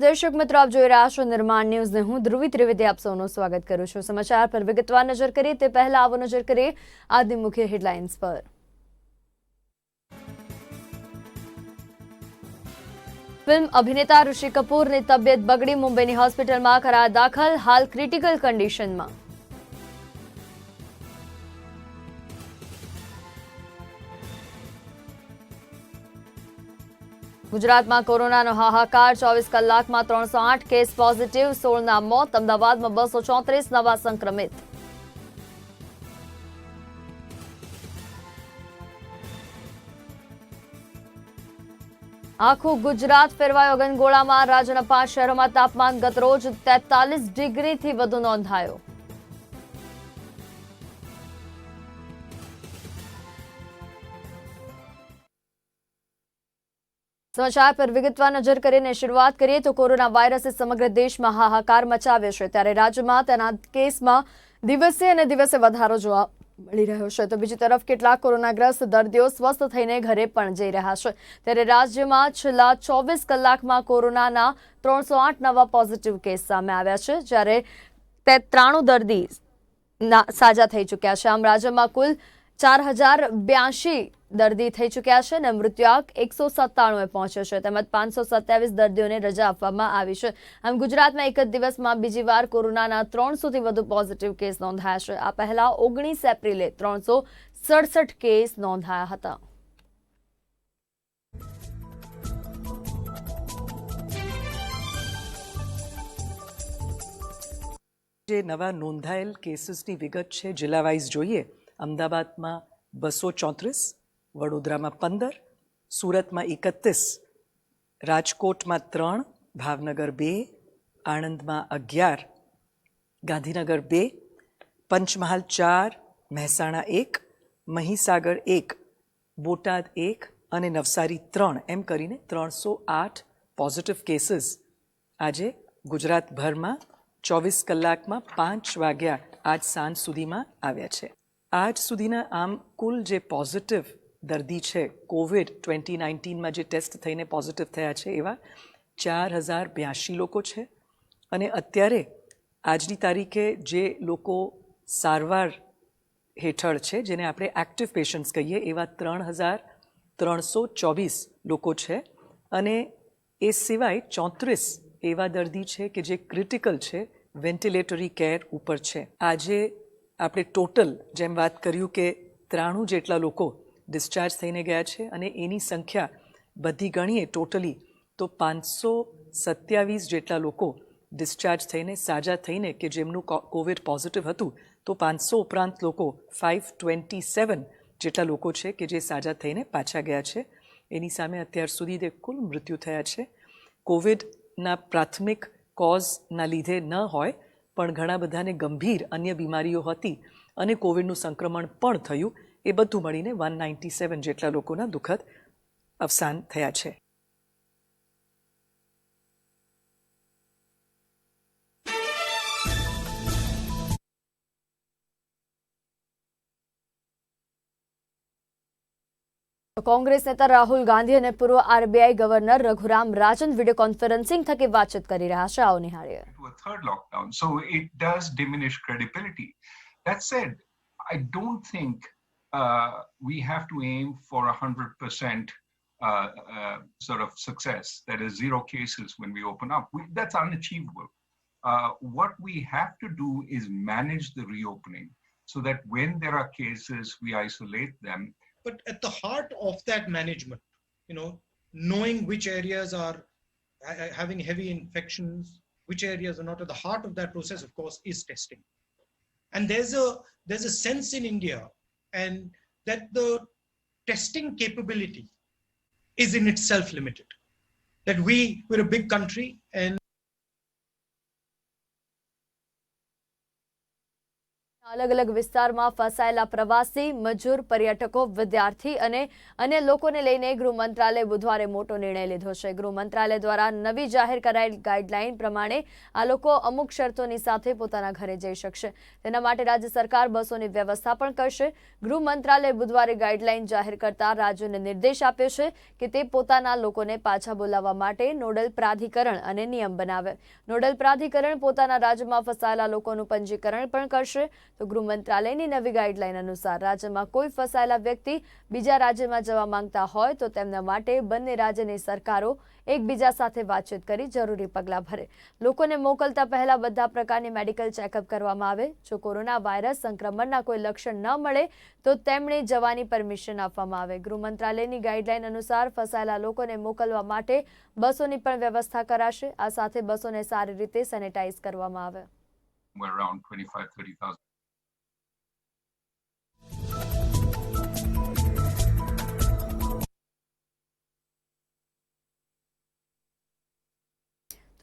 દર્શક મિત્રો, આપ જોઈ રહ્યા છો નિર્માણ ન્યૂઝ ને હું ધ્રુવી ત્રિવેદી આપ સૌનું સ્વાગત કરું છું। સમાચાર પર વિગતવાર નજર કરીએ તે પહેલા આવો નજર કરીએ આજની મુખ્ય હેડલાઇન્સ પર। ફિલ્મ અભિનેતા ઋષિ કપૂરની તબિયત બગડી, મુંબઈની હોસ્પિટલમાં કરાયા દાખલ, હાલ ક્રિટિકલ કન્ડિશનમાં। ગુજરાતમાં કોરોનાનો હાહાકાર, 24 કલાકમાં 308 કેસ પોઝિટિવ, 16ના મોત, અમદાવાદમાં 234 નવા સંક્રમિત। આખું ગુજરાત ફેરવાયો ગનગોળામાં, રાજ્યના 5 શહેરોમાં તાપમાન ગતરોજ 43 ડિગ્રીથી વધુ નોંધાયો। સમાચાર પર વિગતવાર નજર કરીને શરૂઆત કરીએ તો કોરોના વાયરસે સમગ્ર દેશમાં હાહાકાર મચાવ્યો છે, ત્યારે રાજ્યમાં તેના કેસમાં દિવસે અને દિવસે વધારો જોવા મળી રહ્યો છે। તો બીજી તરફ કેટલાક કોરોનાગ્રસ્ત દર્દીઓ સ્વસ્થ થઈને ઘરે પણ જઈ રહ્યા છે, ત્યારે રાજ્યમાં છેલ્લા 24 કલાકમાં કોરોનાના 308 નવા પોઝિટિવ કેસ સામે આવ્યા છે, જ્યારે 93 દર્દી સાજા થઈ ચૂક્યા છે। આમ રાજ્યમાં કુલ 4082 દર્દી થઈ ચૂક્યા છે અને મૃત્યુઆંક 197 પહોંચ્યો છે, તેમજ 527 દર્દીઓને રજા આપવામાં આવી છે। આમ ગુજરાતમાં એક જ દિવસમાં બીજી વાર કોરોનાના 300થી વધુ પોઝિટિવ કેસ નોંધાયા છે। આ પહેલા 19 એપ્રિલે 367 કેસ નોંધાયા હતા। જે નવા નોંધાયેલ કેસીસની વિગત છે જિલ્લા વાઇઝ જોઈએ, અમદાવાદમાં 234, વડોદરામાં 15, સુરતમાં 31, રાજકોટમાં 3, ભાવનગર 2, આણંદમાં 11, ગાંધીનગર 2, પંચમહાલ 4, મહેસાણા 1, મહીસાગર 1, બોટાદ 1 અને નવસારી 3 એમ કરીને 308 પોઝિટિવ કેસીસ આજે ગુજરાતભરમાં 24 કલાકમાં 5 વાગ્યા આજ સાંજ સુધીમાં આવ્યા છે। આજ સુધીના આમ કુલ જે પોઝિટિવ દર્દી છે કોવિડ 2019માં જે ટેસ્ટ થઈને પોઝિટિવ થયા છે એવા 4082 લોકો છે અને અત્યારે આજની તારીખે જે લોકો સારવાર હેઠળ છે, જેને આપણે એક્ટિવ પેશન્ટ્સ કહીએ, એવા 3324 લોકો છે અને એ સિવાય 34 એવા દર્દી છે કે જે ક્રિટિકલ છે, વેન્ટિલેટરી કેર ઉપર છે। આજે આપણે ટોટલ જેમ વાત કર્યું કે 93 જેટલા લોકો ડિસ્ચાર્જ થઈને ગયા છે અને એની સંખ્યા બધી ગણીએ ટોટલી તો 527 જેટલા લોકો ડિસ્ચાર્જ થઈને સાજા થઈને કે જેમનું કોવિડ પોઝિટિવ હતું, તો 500 ઉપરાંત લોકો 527 જેટલા લોકો છે કે જે સાજા થઈને પાછા ગયા છે। એની સામે અત્યાર સુધી કુલ મૃત્યુ થયા છે કોવિડના પ્રાથમિક કોઝના લીધે ન હોય પણ ઘણા બધાને ગંભીર અન્ય બીમારીઓ હતી અને કોવિડનું સંક્રમણ પણ થયું, એ બધું મળીને 197 જેટલા લોકોના દુઃખદ અવસાન થયા છે। કોંગ્રેસ નેતા રાહુલ ગાંધી અને પૂર્વ આરબીઆઈ ગવર્નર રઘુરામ રાજન વિડીયો કોન્ફરન્સિંગ થકી વાતચીત કરી રહ્યા છે। આવો નિહાળીએ। A third lockdown, so it does diminish credibility. That said, I don't think we have to aim for 100% sort of success. That is 0 cases when we open up. That's unachievable. What we have to do is manage the reopening so that when there are cases, we isolate them. But at the heart of that management, knowing which areas are having heavy infections, which areas are not, at the heart of that process, of course, is testing. And there's a sense in India and that the testing capability is in itself limited. That we're a big country and અલગ અલગ વિસ્તારમાં ફસાયેલા પ્રવાસી, મજૂર, પર્યટકો, વિદ્યાર્થી અને અન્ય લોકોને લઈને ગૃહ મંત્રાલય બુધવારે મોટો નિર્ણય લીધો છે. ગૃહ મંત્રાલય દ્વારા નવી જાહેર કરાયેલ ગાઈડલાઈન પ્રમાણે આ લોકો અમુક શરતોની સાથે પોતાના ઘરે જઈ શકશે. તેના માટે રાજ્ય સરકાર બસોની વ્યવસ્થા પણ કરશે. ગૃહ મંત્રાલયે બુધવારે ગાઈડલાઈન જાહેર કરતા રાજ્યોને નિર્દેશ આપ્યો છે કે તે પોતાના લોકોને પાછા બોલાવવા માટે નોડલ પ્રાધિકરણ અને નિયમ બનાવે. નોડલ પ્રાધિકરણ પોતાના રાજ્યમાં ફસાયેલા લોકોનું પંજીકરણ પણ કરશે. તો ગૃહ મંત્રાલયની નવી ગાઈડલાઈન અનુસાર રાજ્યમાં કોઈ ફસાયેલા વ્યક્તિ બીજા રાજ્યમાં જવા માંગતા હોય તો તેમના માટે બંને રાજ્યની સરકારો એકબીજા સાથે વાતચીત કરી જરૂરી પગલાં ભરે. લોકોને મોકલતા પહેલા બધા પ્રકારની મેડિકલ ચેકઅપ કરવામાં આવે. જો કોરોના વાયરસ સંક્રમણના કોઈ લક્ષણ ન મળે તો તેમણે જવાની પરમિશન આપવામાં આવે. ગૃહ મંત્રાલયની ગાઈડલાઈન અનુસાર ફસાયેલા લોકોને મોકલવા માટે બસોની પણ વ્યવસ્થા કરાશે. આ સાથે બસોને સારી રીતે સેનેટાઈઝ કરવામાં આવે. Around 25-30,000.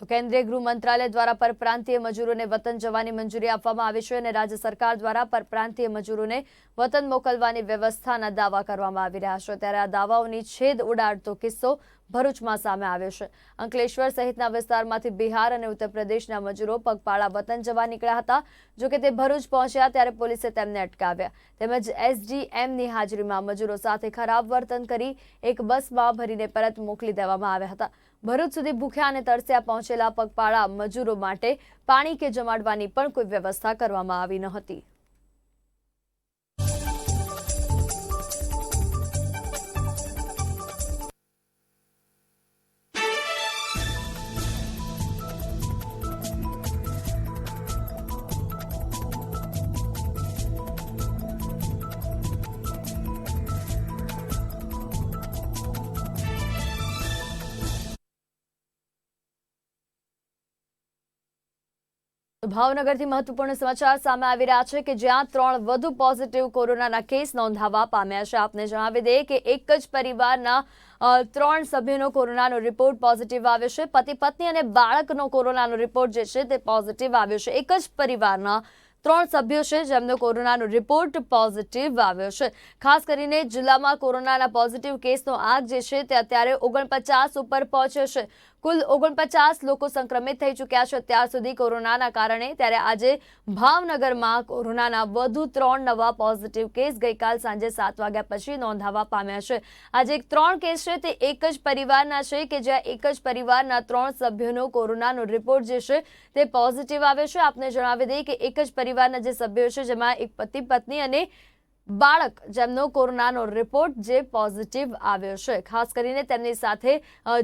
તો કેન્દ્રીય ગૃહ મંત્રાલય દ્વારા પરપ્રાંતીય મજૂરોને વતન જવાની મંજૂરી આપવામાં આવી છે અને રાજ્ય સરકાર દ્વારા પરપ્રાંતીય મજૂરોને વતન મોકલવાની વ્યવસ્થાના દાવા કરવામાં આવી રહ્યા છે. ત્યારે આ દાવાઓની છેદ ઉડાડતો કિસ્સો ભરૂચમાં સામે આવ્યો છે. અંકલેશ્વર સહિતના વિસ્તારમાંથી બિહાર અને ઉત્તર પ્રદેશના મજૂરો પગપાળા વતન જવા નીકળ્યા હતા. જોકે તે ભરૂચ પહોંચ્યા ત્યારે પોલીસે તેમને અટકાવ્યા. તેમજ એસડીએમની હાજરીમાં મજૂરો સાથે ખરાબ વર્તન કરી એક બસમાં ભરીને પરત મોકલી દેવામાં આવ્યા હતા. ભરૂચ સુધી ભૂખ્યા અને તરસ્યા પહોંચેલા પગપાળા મજૂરો માટે પાણી કે જમાડવાની પણ કોઈ વ્યવસ્થા કરવામાં આવી ન હતી. ભાવનગરથી મહત્વપૂર્ણ સમાચાર સામે આવી રહ્યા છે કે જ્યાં 3 વધુ પોઝિટિવ કોરોનાના કેસ નોંધાવા પામ્યા છે. આપને જણાવી દઈએ કે એક જ પરિવારના 3 સભ્યોનો કોરોનાનો રિપોર્ટ પોઝિટિવ આવ્યો છે. પતિ પત્ની અને બાળકનો કોરોનાનો રિપોર્ટ જે છે તે પોઝિટિવ આવ્યો છે. એક જ પરિવારના 3 સભ્યો છે જેમનો કોરોનાનો રિપોર્ટ પોઝિટિવ આવ્યો છે. ખાસ કરીને જિલ્લામાં કોરોનાના પોઝિટિવ કેસનો આંક જે છે તે અત્યારે 49 ઉપર પહોંચ્યો છે. કુલ 49 લોકો સંક્રમિત થઈ ચૂક્યા છે અત્યાર સુધી કોરોનાના કારણે. ત્યારે આજે ભાવનગરમાં કોરોનાના વધુ 3 નવા પોઝિટિવ કેસ ગઈકાલ સાંજે 7 વાગ્યા પછી નોંધાવા પામ્યા છે. આજે 3 કેસ છે તે એક જ પરિવારના છે કે જ્યાં એક જ પરિવારના 3 સભ્યોનો કોરોનાનો રિપોર્ટ જે છે તે પોઝિટિવ આવ્યો છે. આપને જણાવી દઈએ કે એક જ પરિવારના જે સભ્યો છે જેમાં એક પતિ પત્ની અને બાળક જેમનો કોરોનાનો રિપોર્ટ જે પોઝિટિવ આવ્યો છે. ખાસ કરીને તેમની સાથે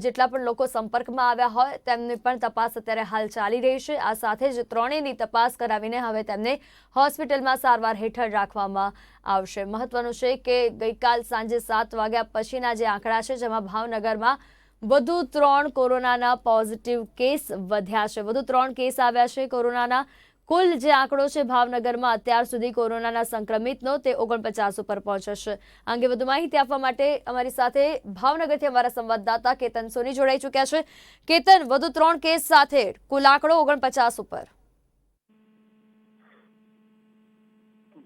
જેટલા પણ લોકો સંપર્કમાં આવ્યા હોય તેમની પણ તપાસ અત્યારે હાલ ચાલી રહી છે. આ સાથે જ ત્રણેયની તપાસ કરાવીને હવે તેમને હોસ્પિટલમાં સારવાર હેઠળ રાખવામાં આવશે. મહત્વનું છે કે ગઈકાલ સાંજે 7 વાગ્યા પછીના જે આંકડા છે જેમાં ભાવનગરમાં વધુ 3 કોરોનાના પોઝિટિવ કેસ વધ્યા છે. વધુ 3 કેસ આવ્યા છે કોરોનાના. કુલ જે આંકડો છે ભાવનગરમાં અત્યાર સુધી કોરોનાના સંક્રમિતનો તે 49 ઉપર પહોંચ્યો છે. અંગે વધુ માહિતી આપવા માટે અમારી સાથે ભાવનગરથી અમારા સંવાદદાતા કેતન સોની જોડાઈ ચૂક્યા છે. કેતન, વધુ 3 કેસ સાથે કુલ આંકડો 49 ઉપર.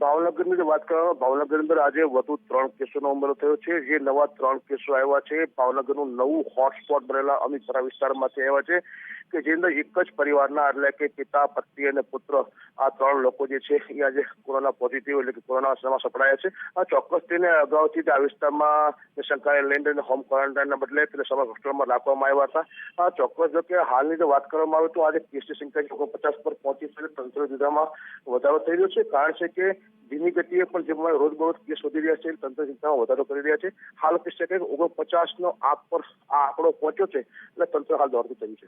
ભાવનગરની જો વાત કરવામાં ભાવનગર અંદર આજે વધુ 3 કેસોનો ઉમેરો થયો છે. જે નવા 3 કેસો આવ્યા છે ભાવનગરનું નવું હોટસ્પોટ બનેલા અમીપરા વિસ્તારમાંથી આવ્યા છે કે જે અંદર એક જ પરિવારના એટલે કે પિતા, પત્ની અને પુત્ર આ 3 લોકો જે છે એ આજે કોરોના પોઝિટિવ એટલે કે કોરોનામાં સપડાયા છે. આ ચોક્કસ તેને અગાઉથી આ વિસ્તારમાં શંકાને લઈને હોમ ક્વોરન્ટાઇનના બદલે તેને સમગ્ર હોસ્પિટલમાં રાખવામાં આવ્યા હતા. આ ચોક્કસ જો કે હાલની જો વાત કરવામાં આવે તો આજે કેસની સંખ્યા 49 પર પહોંચી છે. તંત્ર વિધામાં વધારો થઈ રહ્યો છે. કારણ છે કે ધીમી ગતિએ પણ જેમાં રોજબરોજ કેસ વધી રહ્યા છે તંત્ર ચિંતામાં વધારો કરી રહ્યા છે. હાલ કહી શકાય કે 49નો આંક પર આ આંકડો પહોંચ્યો છે એટલે તંત્ર હાલ દોડતું થયું છે.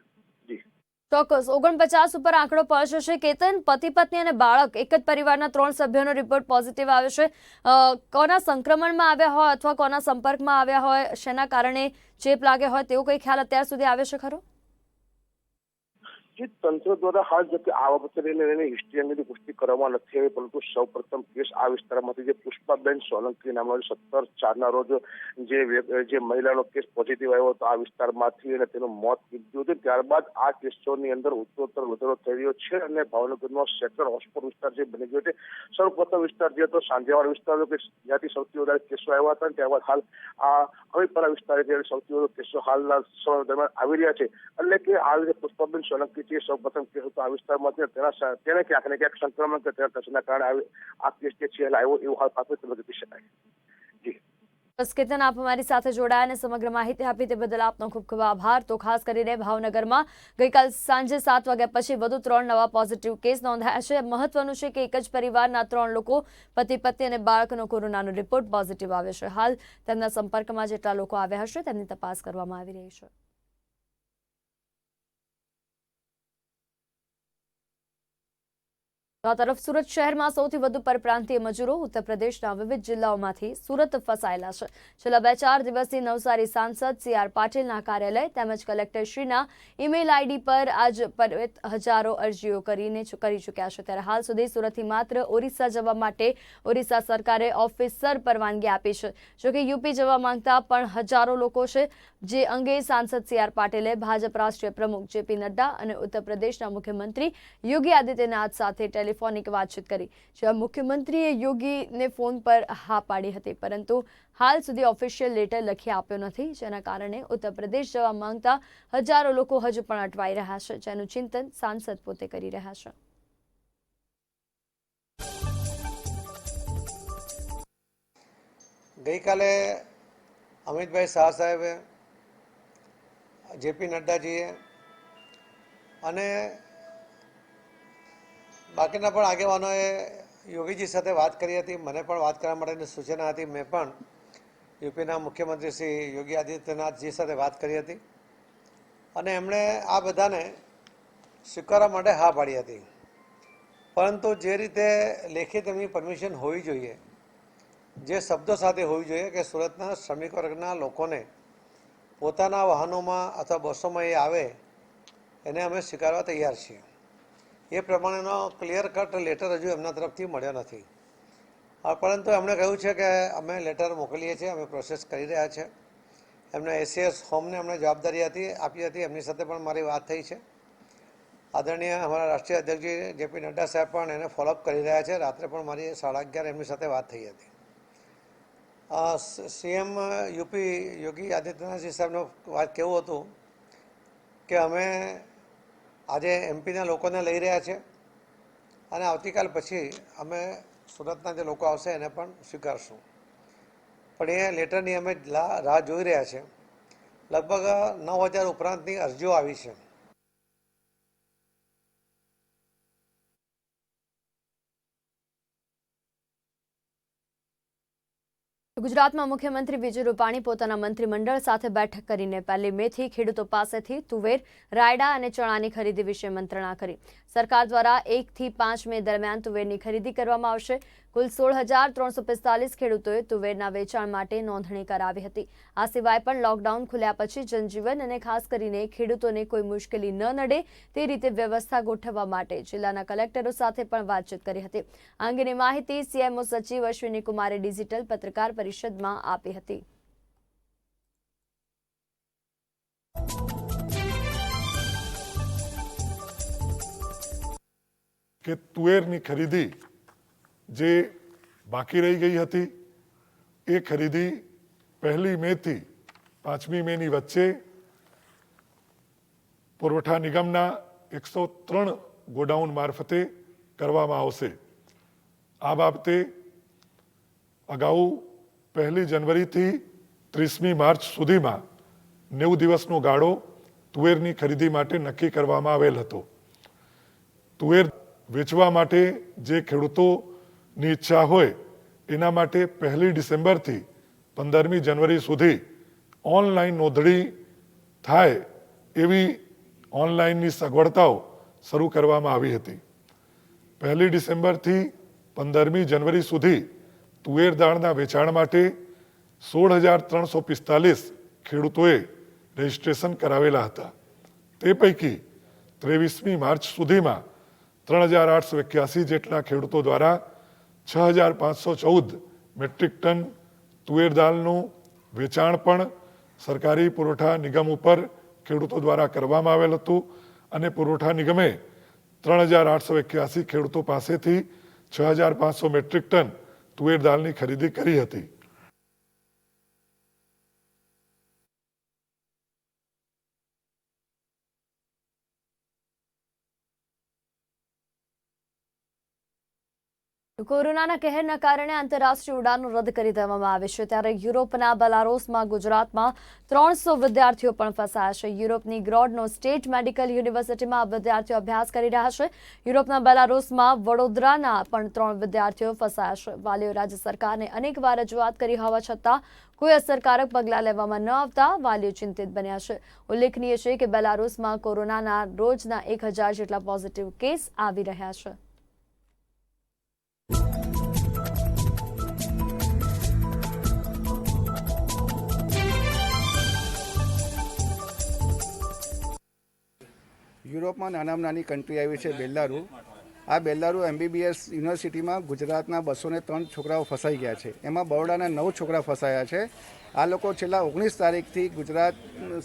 જી ચોક્કસ 49 ઉપર આંકડો પહોંચ્યો છે. કેતન, પતિ પત્ની અને બાળક એક જ પરિવારના 3 સભ્યોનો રિપોર્ટ પોઝિટિવ આવ્યો છે. કોના સંક્રમણમાં આવ્યા હોય અથવા કોના સંપર્કમાં આવ્યા હોય, શેના કારણે ચેપ લાગ્યો હોય તેવો કોઈ ખ્યાલ અત્યાર સુધી આવ્યો છે ખરો? જે તંત્ર દ્વારા હાલ જો કે આ બાબતે લઈને હિસ્ટ્રી અંગેની પુષ્ટિ કરવામાં નથી આવી, પરંતુ સૌ પ્રથમ કેસ આ વિસ્તારમાંથી જે પુષ્પાબેન સોલંકી નામનો 17/4 રોજ જે મહિલાનો કેસ પોઝિટિવ આવ્યો હતો આ વિસ્તારમાંથી અને તેનું મોત નીપજ્યું હતું. ત્યારબાદ આ કેસોની અંદર ઉત્તરોત્તર વધારો થઈ રહ્યો છે અને ભાવનગરનો સેક્ટર હોટસ્પોટ વિસ્તાર જે બની ગયો છે. સૌપ્રથમ વિસ્તાર જે હતો સાંજેવાડ વિસ્તાર કે જ્યાંથી સૌથી વધારે કેસો આવ્યા હતા, ત્યારબાદ હાલ આ અમીપરા વિસ્તાર સૌથી વધુ કેસો હાલના સમય દરમિયાન આવી રહ્યા છે. એટલે કે હાલ જે પુષ્પાબેન સોલંકી છે સૌ પ્રથમ કેસ હતો આ વિસ્તારમાંથી તેને ક્યાંક ને ક્યાંક સંક્રમણ કે તેના કારણે આ કેસ જે છે આવ્યો એવું હાલ પ્રાથમિક તબક્કે કહી શકાય. જી બસ કેતન, આપ અમારી સાથે જોડાયા અને સમગ્ર માહિતી આપી તે બદલ આપનો ખૂબ ખૂબ આભાર. તો ખાસ કરીને ભાવનગરમાં ગઈકાલ સાંજે 7 વાગ્યા પછી વધુ 3 નવા પોઝિટિવ કેસ નોંધાયા છે. મહત્વનું છે કે એક જ પરિવારના 3 લોકો પતિ પત્ની અને બાળકનો કોરોનાનો રિપોર્ટ પોઝિટિવ આવ્યો છે. હાલ તેમના સંપર્કમાં જેટલા લોકો આવ્યા હશે તેમની તપાસ કરવામાં આવી રહી છે. તો આ તરફ સુરત શહેરમાં સૌથી વધુ પરપ્રાંતીય મજૂરો ઉત્તર પ્રદેશના વિવિધ જિલ્લાઓમાંથી સુરત ફસાયેલા છે. છેલ્લા 2-4 દિવસથી નવસારી સાંસદ CR પાટીલના કાર્યાલય તેમજ કલેક્ટરશ્રીના ઈમેલ આઈડી પર આજ પરિત હજારો અરજીઓ કરી ચૂક્યા છે. ત્યારે હાલ સુધી સુરતથી માત્ર ઓરિસ્સા જવા માટે ઓરિસ્સા સરકારે ઓફિસર પરવાનગી આપી છે. જોકે યુપી જવા માંગતા પણ હજારો લોકો છે, જે અંગે સાંસદ CR પાટીલે ભાજપ રાષ્ટ્રીય પ્રમુખ JP નડ્ડા અને ઉત્તર પ્રદેશના મુખ્યમંત્રી યોગી આદિત્યનાથ સાથે ટેલિફોનિક વાતચીત કરી. જ્યાં મુખ્યમંત્રીએ યોગીને ફોન પર હા પાડી હતી, પરંતુ હાલ સુધી ઓફિશિયલ લેટર લખી આપ્યો નથી, જેના કારણે ઉત્તર પ્રદેશ જવા માંગતા હજારો લોકો હજુ પણ અટવાઈ રહ્યા છે, જેનું ચિંતન સાંસદ પોતે કરી રહ્યા છે. ગઈકાલે અમિતભાઈ શાહ સાહેબે, JP નડ્ડાજીએ અને બાકીના પણ આગેવાનોએ યોગીજી સાથે વાત કરી હતી. મને પણ વાત કરવા માટેની સૂચના હતી. મેં પણ યુપીના મુખ્યમંત્રી શ્રી યોગી આદિત્યનાથજી સાથે વાત કરી હતી અને એમણે આ બધાને સ્વીકારવા માટે હા પાડી હતી. પરંતુ જે રીતે લેખિત એમની પરમિશન હોવી જોઈએ, જે શબ્દો સાથે હોવી જોઈએ કે સુરતના શ્રમિક વર્ગના લોકોને પોતાના વાહનોમાં અથવા બસોમાં એ આવે એને અમે સ્વીકારવા તૈયાર છીએ, એ પ્રમાણેનો ક્લિયર કટ લેટર હજુ એમના તરફથી મળ્યો નથી. પરંતુ એમણે કહ્યું છે કે અમે લેટર મોકલીએ છીએ, અમે પ્રોસેસ કરી રહ્યા છે. એમને SAS હોમને અમને જવાબદારી આપી હતી, એમની સાથે પણ મારી વાત થઈ છે. આદરણીય અમારા રાષ્ટ્રીય અધ્યક્ષજી JP નડ્ડા સાહેબ પણ એને ફોલોઅપ કરી રહ્યા છે. રાત્રે પણ મારી 11:30 એમની સાથે વાત થઈ હતી. CM યુપી યોગી આદિત્યનાથજી સાહેબનું વાત કેવું હતું કે અમે આજે MPના લોકોને લઈ રહ્યા છે અને આવતીકાલ પછી અમે સુરતના જે લોકો આવશે એને પણ સ્વીકારશું. પણ એ લેટરની અમે રાહ જોઈ રહ્યા છે. લગભગ 9,000 ઉપરાંતની અરજીઓ આવી છે. ગુજરાતમાં મુખ્યમંત્રી વિજય રૂપાણી પોતાના મંત્રીમંડળ સાથે બેઠક કરીને 1 મેથી ખેડૂતો પાસેથી તુવેર, રાયડા અને ચણાની ખરીદી વિશે મંત્રણા કરી. સરકાર દ્વારા 1 થી 5 મે દરમિયાન તુવેરની ખરીદી કરવામાં આવશે. કુલ 16,345 ખેડૂતોએ તુવેરના વેચાણ માટે નોંધણી કરાવી હતી. આ સિવાય પણ લોકડાઉન ખુલ્યા પછી જનજીવન અને ખાસ કરીને ખેડૂતોને કોઈ મુશ્કેલી ન નડે તે રીતે વ્યવસ્થા ગોઠવવા માટે જિલ્લાના કલેક્ટરો સાથે પણ વાતચીત કરી હતી. આ અંગેની માહિતી CMO સચિવ અશ્વિની કુમારે ડિજિટલ પત્રકાર પરિષદમાં આપી હતી. કે તુવેરની ખરીદી જે બાકી રહી ગઈ હતી એ ખરીદી 1 મેથી 5 મેની વચ્ચે પુરવઠા નિગમના 103 ગોડાઉન મારફતે કરવામાં આવશે. આ બાબતે અગાઉ 1 જાન્યુઆરીથી 30 માર્ચ સુધીમાં 90 દિવસનો ગાળો તુવેરની ખરીદી માટે નક્કી કરવામાં આવેલ હતો. તુવેર વેચવા માટે જે ખેડૂતોની ઈચ્છા હોય એના માટે 1 ડિસેમ્બરથી 15મી જાન્યુઆરી સુધી ઓનલાઈન નોંધણી થાય એવી ઓનલાઈનની સગવડતાઓ શરૂ કરવામાં આવી હતી. 1 ડિસેમ્બરથી 15મી જાન્યુઆરી સુધી તુવેર દાળના વેચાણ માટે 16,345 ખેડૂતોએ રજીસ્ટ્રેશન કરાવેલા હતા. તે પૈકી 23મી માર્ચ સુધીમાં 3,881 જેટલા ખેડૂતો દ્વારા 6,514 મેટ્રિક ટન તુવેર દાળનું વેચાણ પણ સરકારી પુરવઠા નિગમ ઉપર ખેડૂતો દ્વારા કરવામાં આવેલ હતું અને પુરવઠા નિગમે 3,881 ખેડૂતો પાસેથી 6,500 મેટ્રિક ટન તુવેર દાળની ખરીદી કરી હતી. કોરોનાના કહેરના કારણે આંતરરાષ્ટ્રીય ઉડાનો રદ કરી દેવામાં આવી છે, ત્યારે યુરોપના બેલારુસમાં ગુજરાતમાં 300 વિદ્યાર્થીઓ પણ ફસાયા છે. યુરોપની ગ્રોડનો સ્ટેટ મેડિકલ યુનિવર્સિટીમાં વિદ્યાર્થીઓ અભ્યાસ કરી રહ્યા છે. યુરોપના બેલારુસમાં વડોદરાના પણ 3 વિદ્યાર્થીઓ ફસાયા છે. વાલીઓ રાજ્ય સરકારને અનેકવાર રજૂઆત કરી હોવા છતાં કોઈ અસરકારક પગલાં લેવામાં ન આવતા વાલીઓ ચિંતિત બન્યા છે. ઉલ્લેખનીય છે કે બેલારુસમાં કોરોનાના રોજના 1,000 જેટલા પોઝિટિવ કેસ આવી રહ્યા છે. યુરોપમાં નાનામાં નાની કન્ટ્રી આવી છે બેલારુ. આ બેલારુ MBBS યુનિવર્સિટીમાં ગુજરાતના 203 છોકરાઓ ફસાઈ ગયા છે. એમાં બરોડાના 9 છોકરા ફસાયા છે. આ લોકો છેલ્લા 19 તારીખથી ગુજરાત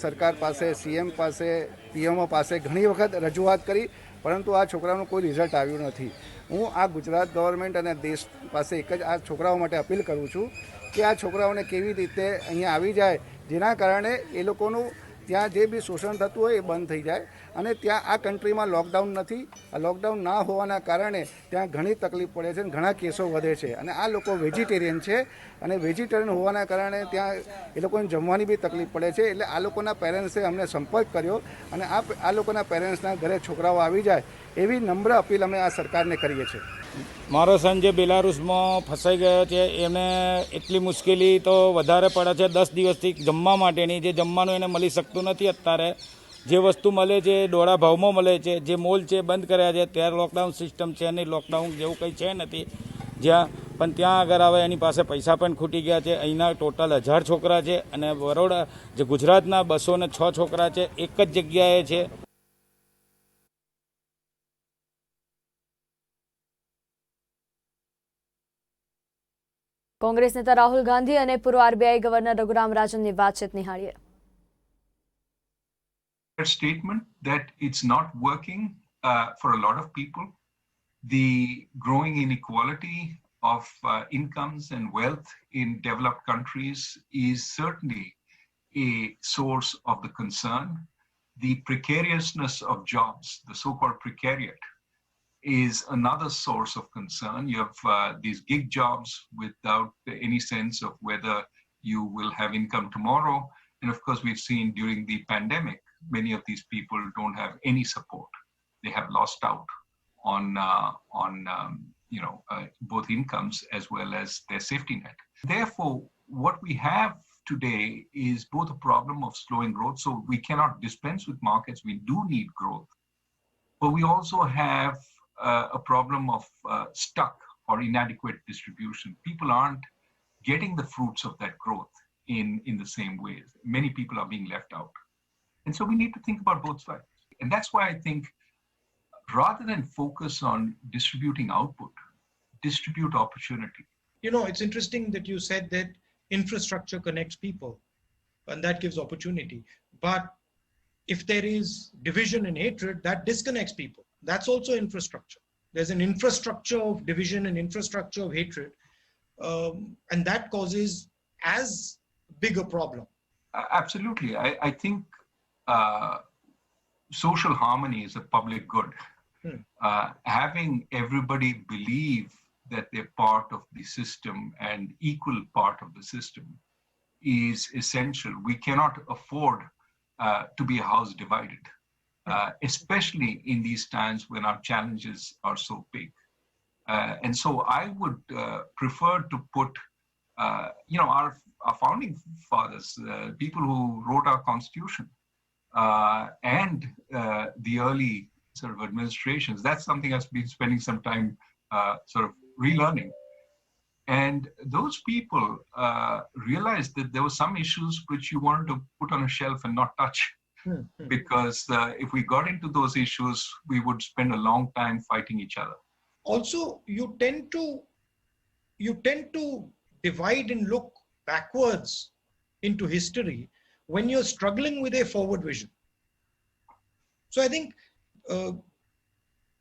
સરકાર પાસે, CM પાસે, PMO પાસે ઘણી વખત રજૂઆત કરી, પરંતુ આ છોકરાઓનું કોઈ રિઝલ્ટ આવ્યું નથી. હું આ ગુજરાત ગવર્મેન્ટ અને દેશ પાસે એક જ આ છોકરાઓ માટે અપીલ કરું છું કે આ છોકરાઓને કેવી રીતે અહીંયા આવી જાય, જેના કારણે એ લોકોનું ત્યાં જે બી શોષણ થતું હોય એ બંધ થઈ જાય. અને ત્યાં આ કન્ટ્રીમાં લોકડાઉન નથી. આ લોકડાઉન ના હોવાના કારણે ત્યાં ઘણી તકલીફ પડે છે અને ઘણા કેસો વધે છે. અને આ લોકો વેજીટેરિયન છે અને વેજીટેરિયન હોવાના કારણે ત્યાં એ લોકોને જમવાની બી તકલીફ પડે છે. એટલે આ લોકોના પેરેન્ટ્સે અમને સંપર્ક કર્યો અને આ લોકોના પેરેન્ટ્સના ઘરે છોકરાઓ આવી જાય એવી નમ્ર અપીલ અમે આ સરકારને કરીએ છીએ. મારો સન જે બેલારુસમાં ફસાઈ ગયો છે એને એટલી મુશ્કેલી તો વધારે પડે છે. 10 દિવસથી જમવા માટેની, જે જમવાનું એને મળી શકતું નથી. અત્યારે જે વસ્તુ મળે છે એ દોડા ભાવમાં મળે છે. જે મોલ છે બંધ કર્યા છે. ત્યારે લોકડાઉન સિસ્ટમ છે નહીં, લોકડાઉન જેવું કંઈ છે નથી જ્યાં, પણ ત્યાં આગળ આવે એની પાસે પૈસા પણ ખૂટી ગયા છે. અહીંના ટોટલ 1,000 છોકરા છે અને બરોડા જે ગુજરાતના 206 છોકરા છે એક જ જગ્યાએ છે. કોંગ્રેસ નેતા રાહુલ ગાંધી અને પૂર્વ RBI ગવર્નર રઘુરામ રાજનની વાતચીત નિહાળીએ. Statement that it's not working for a lot of people. The growing inequality of incomes and wealth in developed countries is certainly a source of the concern. The precariousness of jobs, the so-called precariat, is another source of concern. You have these gig jobs without any sense of whether you will have income tomorrow. And of course, we've seen during the pandemic, many of these people don't have any support. They have lost out on both incomes as well as their safety net. Therefore, what we have today is both a problem of slowing growth. So we cannot dispense with markets. We do need growth. But we also have a problem of stuck or inadequate distribution. People aren't getting the fruits of that growth in the same ways. Many people are being left out. And so we need to think about both sides. And that's why I think rather than focus on distributing output, distribute opportunity. You know, it's interesting that you said that infrastructure connects people and that gives opportunity. But if there is division and hatred, that disconnects people. That's also infrastructure. There's an infrastructure of division and infrastructure of hatred. And that causes as big a problem. Absolutely. I think social harmony is a public good. Having everybody believe that they're part of the system and equal part of the system is essential. We cannot afford to be a house divided. Especially in these times when our challenges are so big. And so I would prefer to put, our founding fathers, people who wrote our constitution, and the early sort of administrations. That's something I've been spending some time sort of relearning. And those people realized that there were some issues which you wanted to put on a shelf and not touch. because if we got into those issues, we would spend a long time fighting each other. Also, you tend to divide and look backwards into history when you're struggling with a forward vision. So I think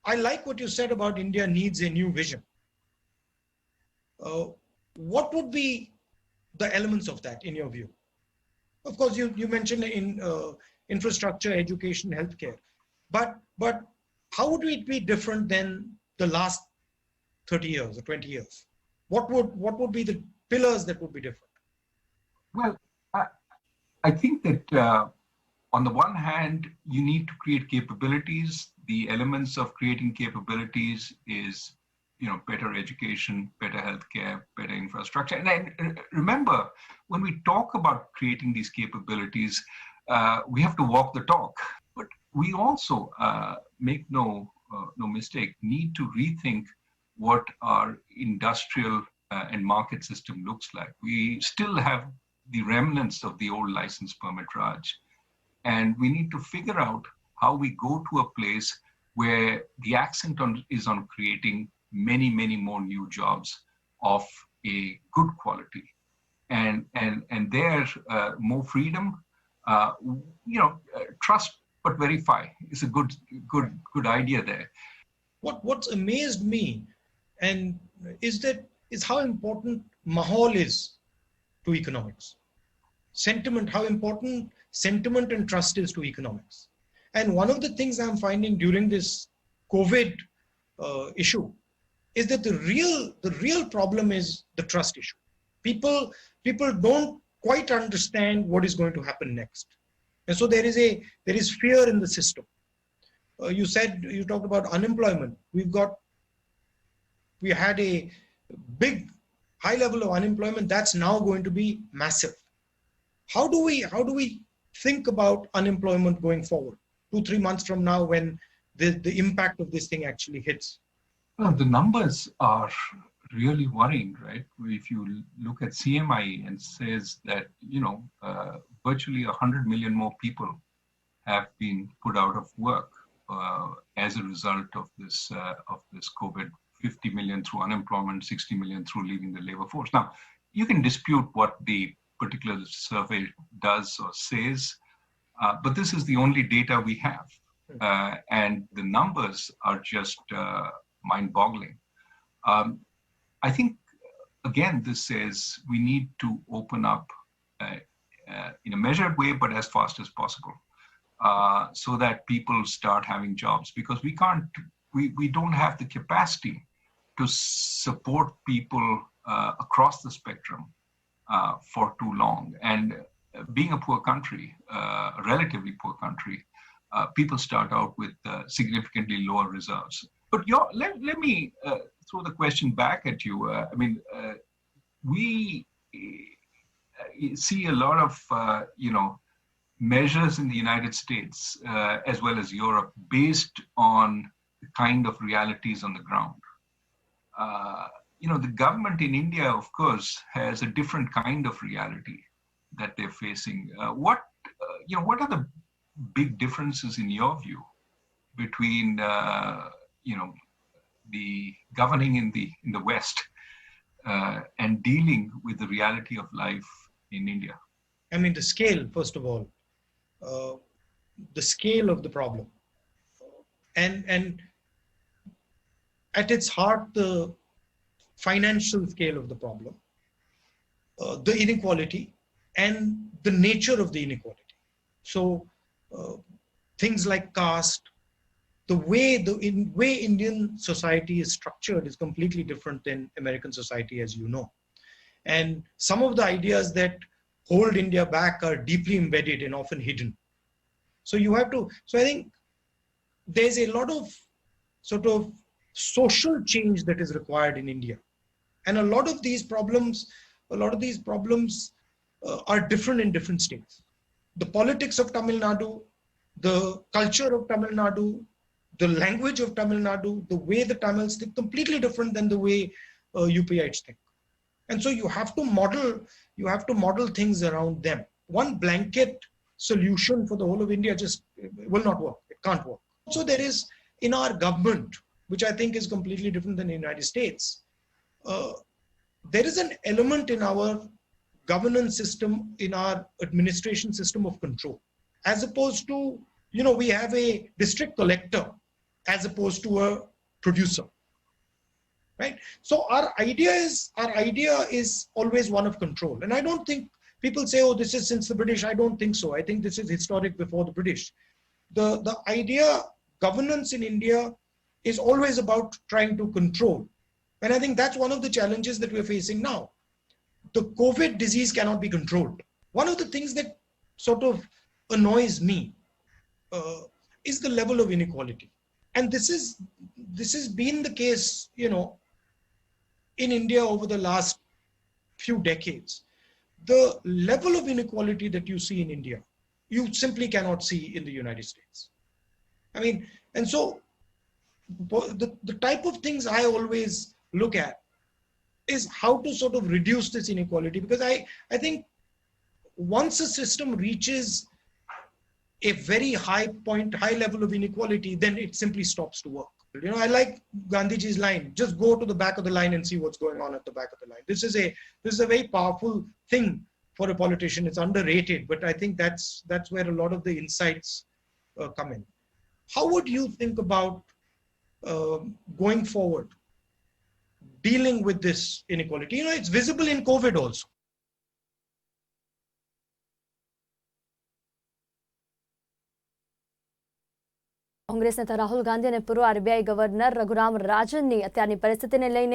I like what you said about India needs a new vision. What would be the elements of that in your view? Of course, you mentioned in infrastructure, education, healthcare, but how would it be different than the last 30 years or 20 years? What would be the pillars that would be different? Well, I think that on the one hand, you need to create capabilities. The elements of creating capabilities is, better education, better healthcare, better infrastructure. And remember, when we talk about creating these capabilities, we have to walk the talk. But we also, make no mistake, need to rethink what our industrial and market system looks like. We still have the remnants of the old license permit Raj. And we need to figure out how we go to a place where the accent is on creating many, many more new jobs of a good quality. And there, more freedom, trust but verify is a good idea there. What's amazed me and is how important mahal is to economics. Sentiment, how important sentiment and trust is to economics. And one of the things I'm finding during this COVID issue is that the real problem is the trust issue. People don't quite understand what is going to happen next. And so there is fear in the system. You talked about unemployment. We had a big high level of unemployment that's now going to be massive. How do we think about unemployment going forward 2-3 months from now when the impact of this thing actually hits? Well, the numbers are really worrying, right? If you look at CMI and says that, virtually 100 million more people have been put out of work as a result of this COVID. 50 million through unemployment, 60 million through leaving the labor force. Now, you can dispute what the particular survey does or says, but this is the only data we have. And the numbers are just mind-boggling. I think, again, this says we need to open up in a measured way, but as fast as possible, so that people start having jobs, because we don't have the capacity to support people across the spectrum for too long. And being a poor country, a relatively poor country, people start out with significantly lower reserves. But let me throw the question back at you. We see a lot of measures in the United States as well as Europe based on the kind of realities on the ground. The government in India, of course, has a different kind of reality that they're facing. What are the big differences in your view between the governing in the West and dealing with the reality of life in India? I mean, the scale, first of all, the scale of the problem, and at its heart, the financial scale of the problem, the inequality, and the nature of the inequality. So things like caste, the way Indian society is structured is completely different than American society, as you know. And some of the ideas that hold India back are deeply embedded and often hidden. So I think there's a lot of sort of social change that is required in India. And a lot of these problems are different in different states. The politics of Tamil Nadu, the culture of Tamil Nadu, the language of Tamil Nadu, the way the Tamils think, completely different than the way UPites think. And so you have to model things around them. One blanket solution for the whole of India just will not work. It can't work. So there is in our government, which I think is completely different than the United States, there is an element in our governance system, in our administration system of control, as opposed to, we have a district collector as opposed to a producer, right? So our idea is always one of control. And I don't think people say, oh, this is since the British. I don't think so. I think this is historic before the British. The idea, governance in India is always about trying to control. And I think that's one of the challenges that we're facing now. The COVID disease cannot be controlled. One of the things that sort of annoys me is the level of inequality. And this has been the case, in India over the last few decades. The level of inequality that you see in India, you simply cannot see in the United States. I mean, and so the type of things I always look at is how to sort of reduce this inequality, because I think once a system reaches a very high level of inequality, then it simply stops to work. I like Gandhiji's line, just go to the back of the line and see what's going on at the back of the line. This is a very powerful thing for a politician. It's underrated, but I think that's where a lot of the insights come in. How would you think about going forward, dealing with this inequality? It's visible in COVID also. Congress નેતા રાહુલ ગાંધી અને પૂર્વ RBI governor Raghuram રાજનની અત્યારની પરિસ્થિતિને લઈને